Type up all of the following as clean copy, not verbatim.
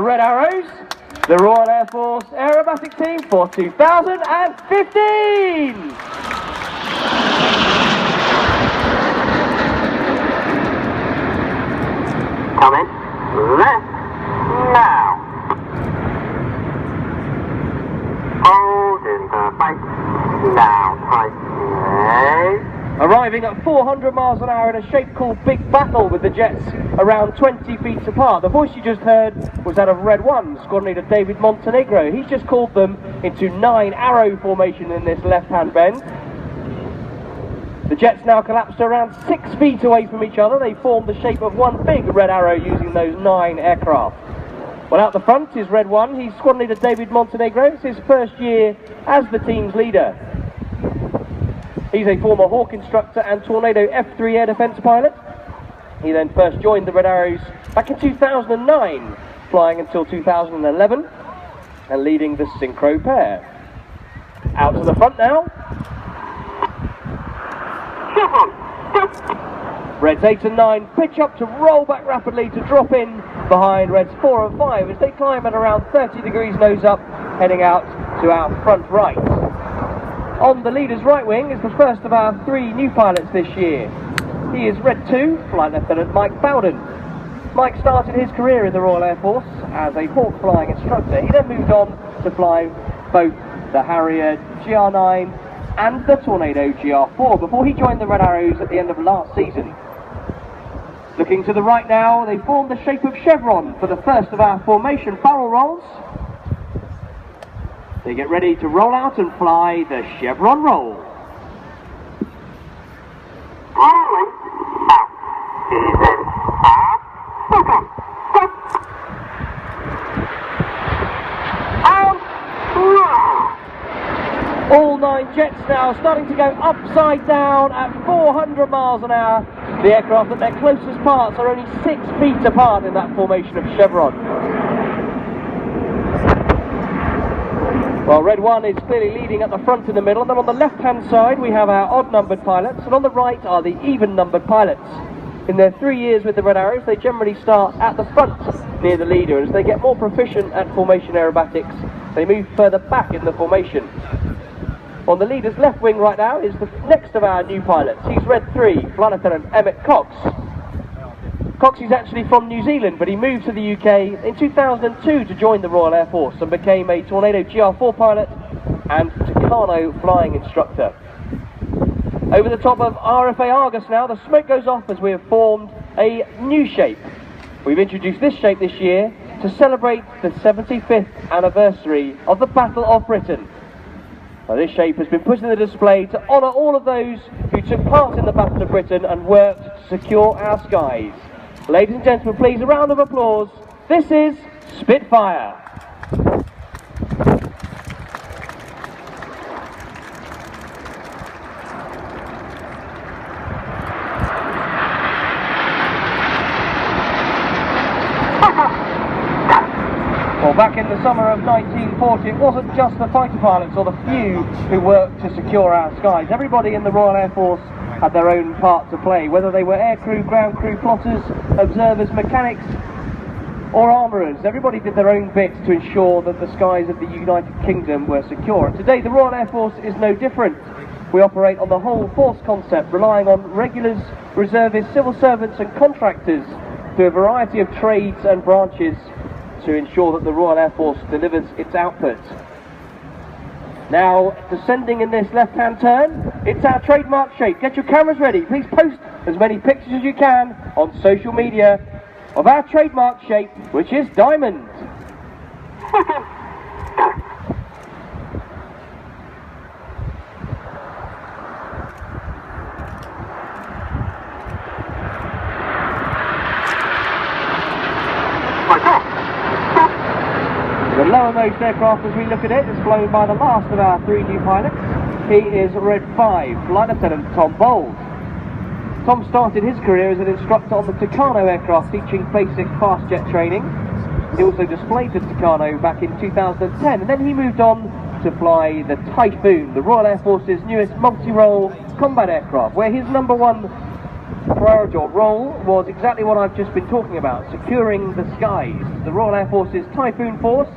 Red Arrows, the Royal Air Force Aerobatic Team for 2015. Coming left now. Hold in the bike. Now tight. Arriving at 400 miles an hour in a shape called Big Battle with the jets around 20 feet apart. The voice you just heard was that of Red 1, squadron leader David Montenegro. He's just called them into 9 arrow formation in this left-hand bend. The jets now collapsed to around 6 feet away from each other. They formed the shape of one big red arrow using those 9 aircraft. Well, out the front is Red 1. He's squadron leader David Montenegro. It's his first year as the team's leader. He's a former Hawk instructor and Tornado F3 air defence pilot. He then first joined the Red Arrows back in 2009, flying until 2011 and leading the synchro pair. Out to the front now. Reds 8 and 9 pitch up to roll back rapidly to drop in behind Reds 4 and 5 as they climb at around 30 degrees nose up, heading out to our front right. On the leader's right wing is the first of our 3 new pilots this year. He is Red 2, Flight Lieutenant Mike Bowden. Mike started his career in the Royal Air Force as a Hawk flying instructor. He then moved on to fly both the Harrier GR9 and the Tornado GR4 before he joined the Red Arrows at the end of last season. Looking to the right now, they form the shape of chevron for the first of our formation barrel rolls. They get ready to roll out and fly the chevron roll. All 9 jets now starting to go upside down at 400 miles an hour. The aircraft at their closest parts are only 6 feet apart in that formation of chevron. Well, Red 1 is clearly leading at the front in the middle, and then on the left-hand side we have our odd-numbered pilots, and on the right are the even-numbered pilots. In their 3 years with the Red Arrows, they generally start at the front near the leader, and as they get more proficient at formation aerobatics, they move further back in the formation. On the leader's left wing right now is the next of our new pilots. He's Red 3, Flight Lieutenant Emmett Cox. Cox is actually from New Zealand, but he moved to the UK in 2002 to join the Royal Air Force and became a Tornado GR4 pilot and Tucano flying instructor. Over the top of RFA Argus now, the smoke goes off as we have formed a new shape. We've introduced this shape this year to celebrate the 75th anniversary of the Battle of Britain. Now, this shape has been put in the display to honour all of those who took part in the Battle of Britain and worked to secure our skies. Ladies and gentlemen, please, a round of applause. This is Spitfire. Well, back in the summer of 1940, it wasn't just the fighter pilots or the few who worked to secure our skies. Everybody in the Royal Air Force had their own part to play, whether they were aircrew, ground crew, plotters, observers, mechanics or armourers. Everybody did their own bit to ensure that the skies of the United Kingdom were secure. And today the Royal Air Force is no different. We operate on the whole force concept, relying on regulars, reservists, civil servants and contractors through a variety of trades and branches to ensure that the Royal Air Force delivers its output. Now, descending in this left-hand turn, it's our trademark shape. Get your cameras ready. Please post as many pictures as you can on social media of our trademark shape, which is diamond. The lowermost aircraft, as we look at it, is flown by the last of our 3 new pilots. He is Red 5, Flight Lieutenant Tom Bowles. Tom started his career as an instructor on the Tucano aircraft, teaching basic fast jet training. He also displayed the Tucano back in 2010, and then he moved on to fly the Typhoon, the Royal Air Force's newest multi-role combat aircraft, where his #1 priority or role was exactly what I've just been talking about, securing the skies. The Royal Air Force's Typhoon Force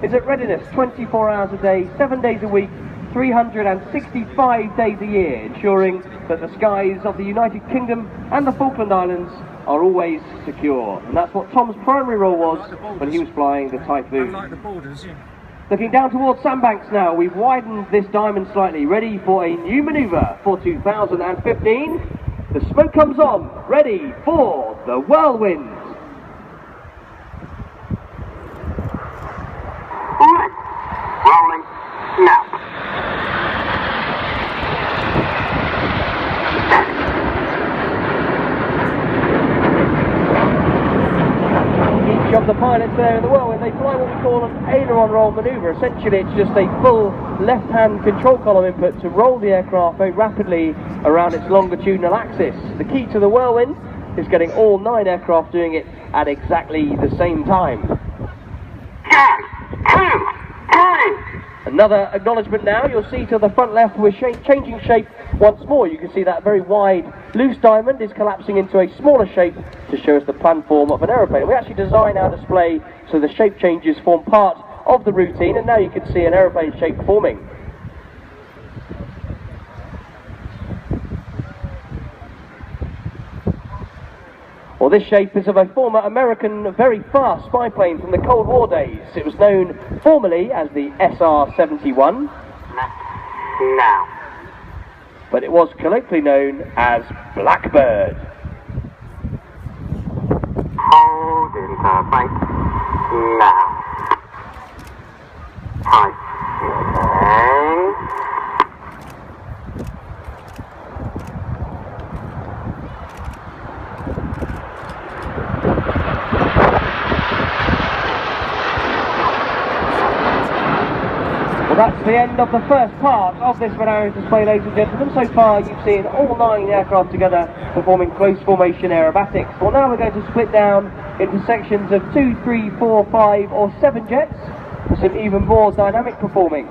is at readiness 24 hours a day, 7 days a week, 365 days a year, ensuring that the skies of the United Kingdom and the Falkland Islands are always secure. And that's what Tom's primary role was when he was flying the Typhoon. Like the borders, yeah. Looking down towards Sandbanks now, we've widened this diamond slightly, ready for a new manoeuvre for 2015. The smoke comes on, ready for the whirlwind. Rolling now. Each of the pilots there in the whirlwind, they fly what we call an aileron roll manoeuvre. Essentially, it's just a full left-hand control column input to roll the aircraft very rapidly around its longitudinal axis. The key to the whirlwind is getting all 9 aircraft doing it at exactly the same time. 10, 2, 3. Another acknowledgement now, you'll see to the front left we're changing shape once more. You can see that very wide loose diamond is collapsing into a smaller shape to show us the plan form of an aeroplane. We actually design our display so the shape changes form part of the routine, and now you can see an aeroplane shape forming. Well, this shape is of a former American very fast spy plane from the Cold War days. It was known formally as the SR-71. Now. But it was colloquially known as Blackbird. Hold into base now. Tight. That's the end of the first part of this Red Arrows display, ladies and gentlemen. So far you've seen all 9 aircraft together performing close formation aerobatics. Well, now we're going to split down into sections of 2, 3, 4, 5 or 7 jets for some even more dynamic performing.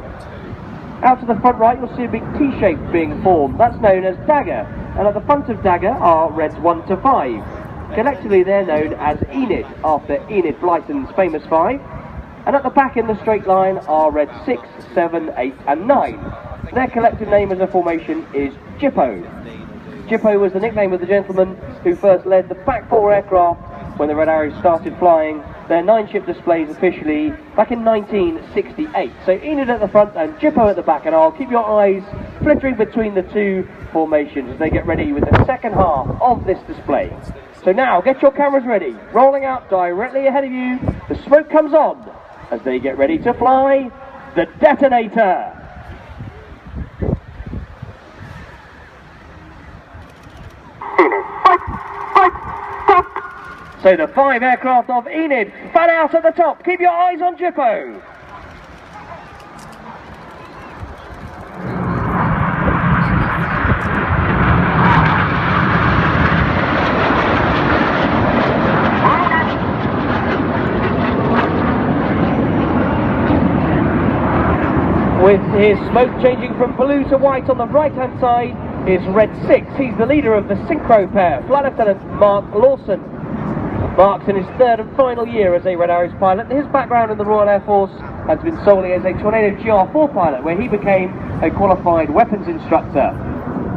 Out to the front right you'll see a big T-shape being formed. That's known as Dagger, and at the front of Dagger are Reds 1 to 5. Collectively they're known as Enid, after Enid Blyton's famous 5. And at the back in the straight line are Reds 6, 7, 8 and 9. Their collective name as a formation is Jippo. Jippo was the nickname of the gentleman who first led the back 4 aircraft when the Red Arrows started flying their 9-ship displays officially back in 1968. So Enid at the front and Jippo at the back, and I'll keep your eyes flittering between the 2 formations as they get ready with the second half of this display. So now, get your cameras ready. Rolling out directly ahead of you, the smoke comes on as they get ready to fly the detonator. So the 5 aircraft of Enid fan out at the top. Keep your eyes on Jippo. With his smoke changing from blue to white on the right-hand side is Red 6. He's the leader of the synchro pair, Flight Lieutenant Mark Lawson. Mark's in his 3rd and final year as a Red Arrows pilot. His background in the Royal Air Force has been solely as a Tornado GR4 pilot, where he became a qualified weapons instructor.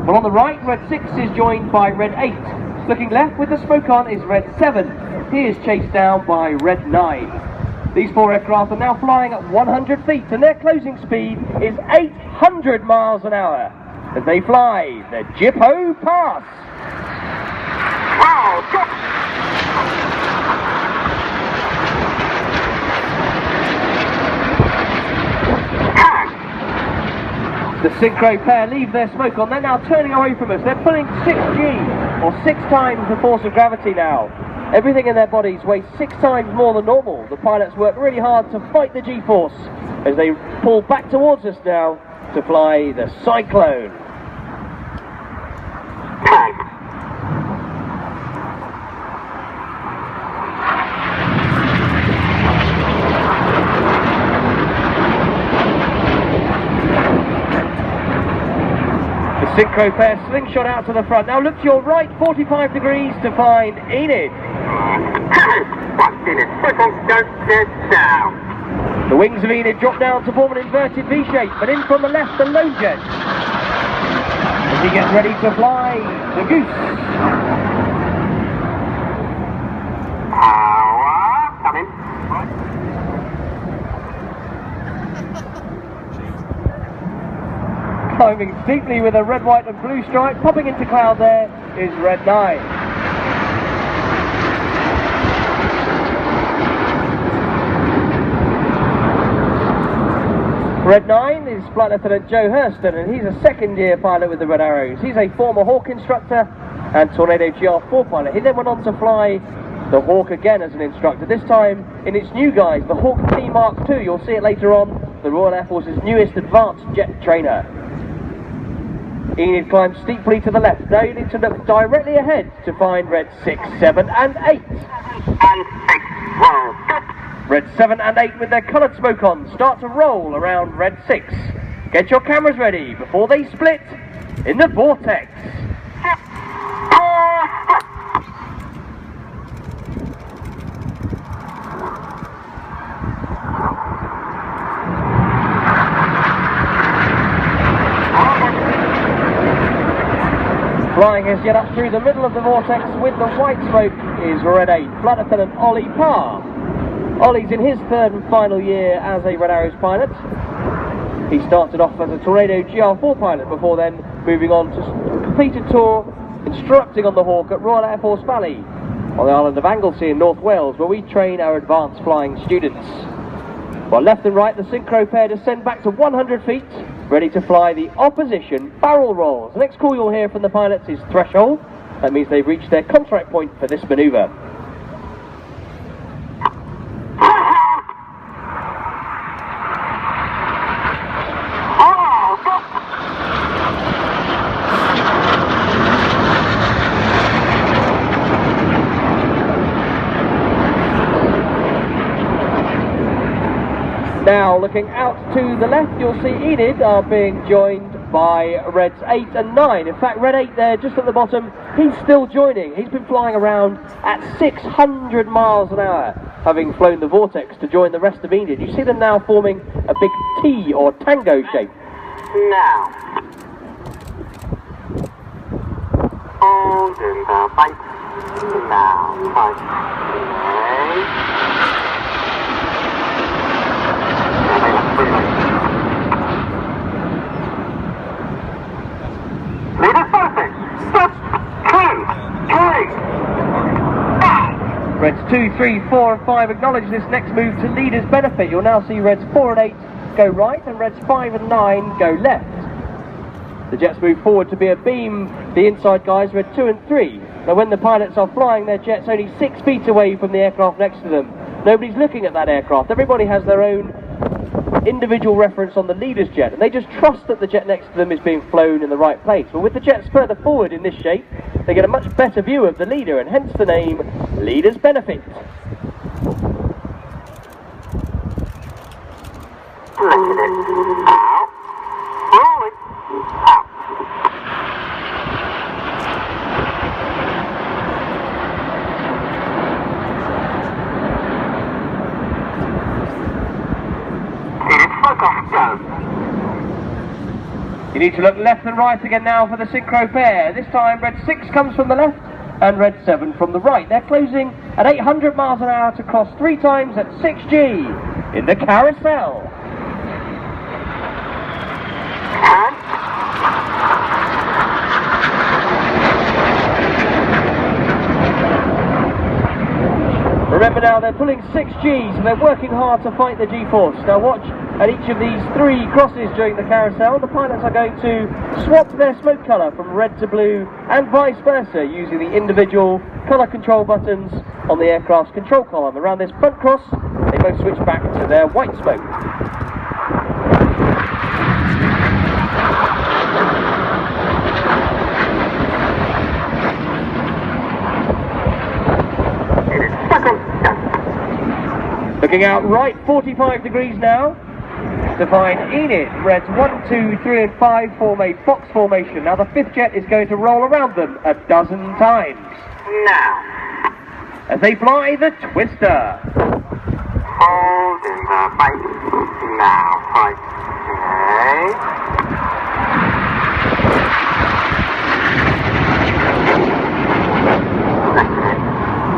Well, on the right, Red 6 is joined by Red 8. Looking left with the smoke on is Red 7. He is chased down by Red 9. These 4 aircraft are now flying at 100 feet, and their closing speed is 800 miles an hour as they fly the Jippo Pass. The synchro pair leave their smoke on. They're now turning away from us. They're pulling 6G, or 6 times the force of gravity now. Everything in their bodies weighs 6 times more than normal. The pilots work really hard to fight the G-force as they pull back towards us now to fly the Cyclone. The Synchro pair slingshot out to the front. Now look to your right, 45 degrees to find Enid. 1 minute, don't get down. The wings of Enid drop down to form an inverted V shape, but in from the left, the lone jet. As he gets ready to fly, the goose. Power, coming. Climbing steeply with a red, white and blue stripe, popping into cloud there is Red 9. Red 9 is Flight Lieutenant Joe Hurston, and he's a second-year pilot with the Red Arrows. He's a former Hawk instructor and Tornado GR4 pilot. He then went on to fly the Hawk again as an instructor, this time in its new guise, the Hawk T Mark II. You'll see it later on, the Royal Air Force's newest advanced jet trainer. Enid climbs steeply to the left. Now you need to look directly ahead to find Red 6, 7 and 8. And 6, roll, good. Red 7 and 8 with their coloured smoke on start to roll around Red 6. Get your cameras ready before they split in the vortex. Flying his jet up through the middle of the vortex with the white smoke is Red 8, Flight Lieutenant Ollie Parr. Ollie's in his third and final year as a Red Arrows pilot. He started off as a Tornado GR4 pilot before then moving on to complete a tour instructing on the Hawk at Royal Air Force Valley on the island of Anglesey in North Wales, where we train our advanced flying students. While left and right, the synchro pair descend back to 100 feet, ready to fly the opposition barrel rolls. The next call you'll hear from the pilots is threshold. That means they've reached their contract point for this manoeuvre. Now, looking out to the left, you'll see Enid are being joined by Reds 8 and 9. In fact, Red 8 there, just at the bottom, he's still joining. He's been flying around at 600 miles an hour, having flown the vortex to join the rest of Enid. You see them now forming a big T or tango shape. Now. Hold in the fight. Now. Fight. Reds 2, 3, 4 and 5 acknowledge this next move to leader's benefit. You'll now see Reds 4 and 8 go right and Reds 5 and 9 go left. The jets move forward to be a beam, the inside guys, Red 2 and 3. Now when the pilots are flying their jets only 6 feet away from the aircraft next to them, nobody's looking at that aircraft. Everybody has their own individual reference on the leader's jet, and they just trust that the jet next to them is being flown in the right place. But with the jets further forward in this shape, they get a much better view of the leader, and hence the name Leader's Benefit. Out. Rolling. Out. You need to look left and right again now for the synchro pair. This time Red 6 comes from the left and Red 7 from the right. They're closing at 800 miles an hour to cross 3 times at 6G in the carousel. Remember now, they're pulling 6Gs and they're working hard to fight the G-force. Now watch at each of these 3 crosses during the carousel. The pilots are going to swap their smoke colour from red to blue and vice versa using the individual colour control buttons on the aircraft's control column. Around this front cross, they both switch back to their white smoke. Looking out right, 45 degrees now. to find Enid. Reds 1, 2, 3 and 5 form a box formation. Now the fifth jet is going to roll around them a dozen times. Now. As they fly the twister. Hold in the bite. Now. Okay.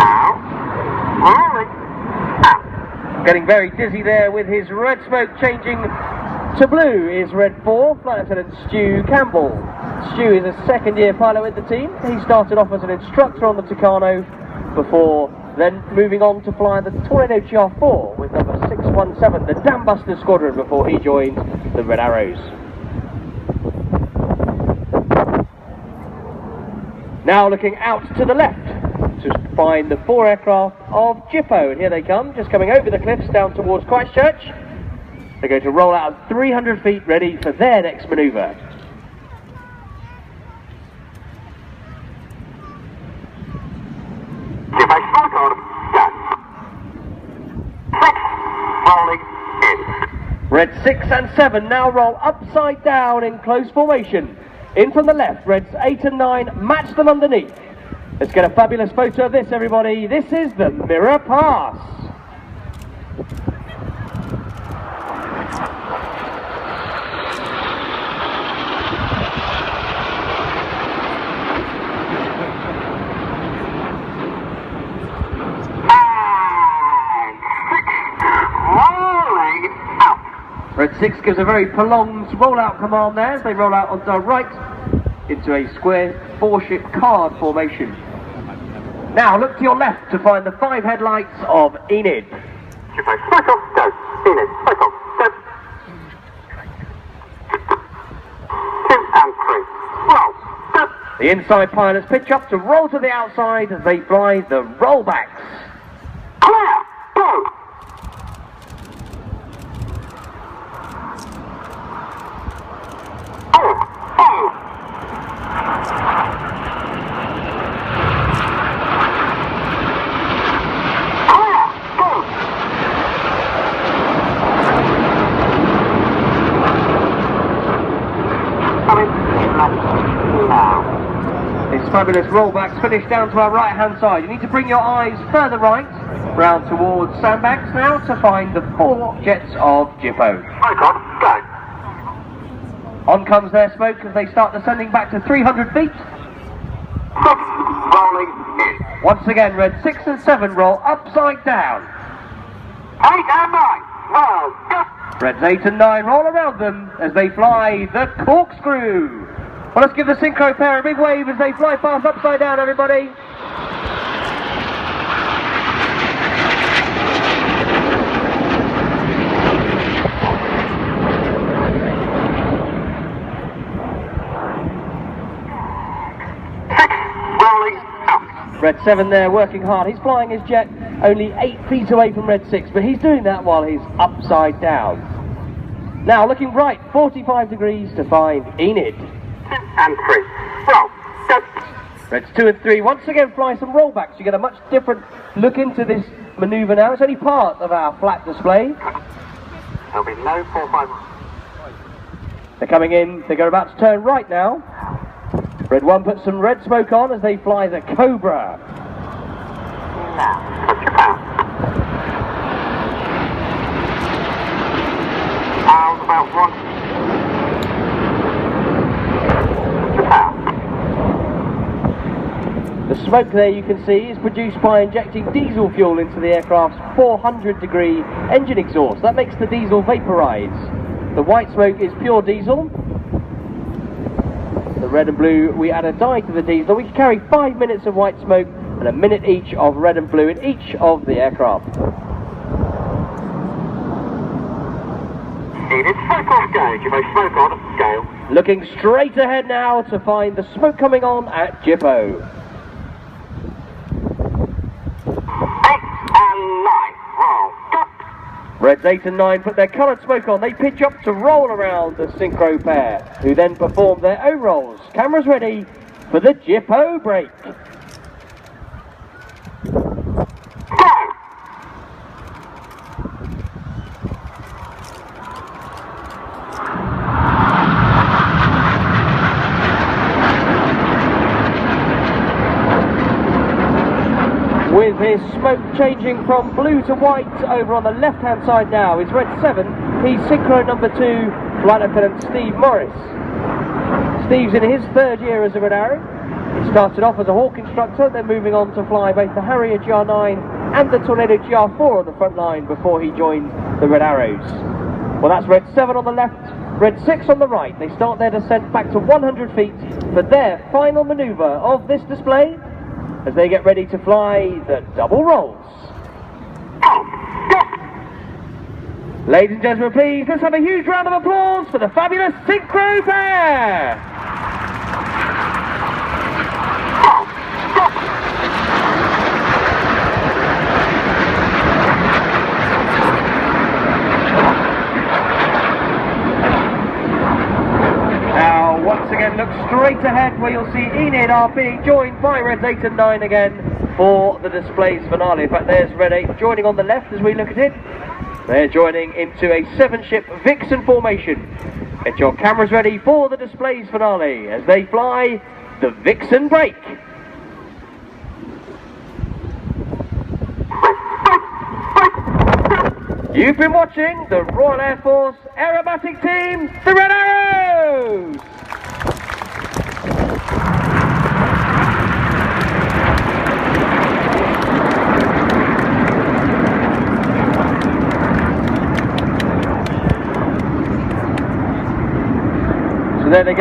Out. Rolling. Out. Getting very dizzy there with his red smoke. Changing to blue is Red 4, Flight Lieutenant Stu Campbell. Stu is a second-year pilot with the team. He started off as an instructor on the Tucano before then moving on to fly the Tornado GR4 with number 617, the Dam Buster Squadron, before he joined the Red Arrows. Now looking out to the left to find the 4 aircraft of Jippo, and here they come, just coming over the cliffs down towards Christchurch. They're going to roll out at 300 feet, ready for their next manoeuvre. Red 6 and 7 now roll upside down in close formation. In from the left, Reds 8 and 9 match them underneath. Let's get a fabulous photo of this, everybody. This is the Mirror Pass. Red 6 gives a very prolonged rollout command there as they roll out onto our right into a square 4-ship card formation. Now look to your left to find the 5 headlights of Enid. Cycle, go. Enid, cycle, go. 2 and 3. Roll, go. The inside pilots pitch up to roll to the outside as they fly the rollbacks. Clear, go. This fabulous rollbacks finish down to our right hand side. You need to bring your eyes further right, round towards sandbags now to find the 4 jets of Jippo. Icon, go. On comes their smoke as they start descending back to 300 feet. 6, rolling in. Once again, Red 6 and 7 roll upside down. 8 and 9, roll, go. Reds 8 and 9 roll around them as they fly the corkscrew. Well, let's give the synchro pair a big wave as they fly past upside down, everybody. Red 7 there working hard. He's flying his jet only 8 feet away from Red 6, but he's doing that while he's upside down. Now looking right, 45 degrees to find Enid. 2 and 3. Roll, go. Reds 2 and 3 once again fly some rollbacks. You get a much different look into this manoeuvre now. It's only part of our flat display. There'll be no 4, 5. They're coming in. They're about to turn right now. Red 1 puts some red smoke on as they fly the Cobra. Now, touch your power. Power's about 1. Touch your power. The smoke there you can see is produced by injecting diesel fuel into the aircraft's 400-degree engine exhaust. That makes the diesel vaporize. The white smoke is pure diesel. The red and blue, we add a dye to the diesel. We can carry 5 minutes of white smoke and a minute each of red and blue in each of the aircraft. Enid, smoke off gauge. If I smoke on, scale. Looking straight ahead now to find the smoke coming on at Jippo. 8 and 9. Roll. Go. Reds 8 and 9 put their coloured smoke on. They pitch up to roll around the synchro pair, who then perform their own rolls. Cameras ready for the Jippo break. Go. with his smoke changing from blue to white over on the left-hand side now is Red 7. He's Synchro number 2, Flight Lieutenant Steve Morris. Steve's in his third year as a Red Arrow. He started off as a Hawk instructor, then moving on to fly both the Harrier GR9 and the Tornado GR4 on the front line before he joined the Red Arrows. Well, that's Red 7 on the left, Red 6 on the right. They start their descent back to 100 feet for their final manoeuvre of this display as they get ready to fly the double rolls. Ladies and gentlemen, please, let's have a huge round of applause for the fabulous Synchro pair! Now, once again, look straight ahead where you'll see Enid are being joined by Reds 8 and 9 again for the display's finale. In fact, there's Red 8 joining on the left as we look at it. They're joining into a 7-ship Vixen formation. Get your cameras ready for the display's finale as they fly the Vixen break. You've been watching the Royal Air Force Aerobatic Team, the Red Arrows! So there they go.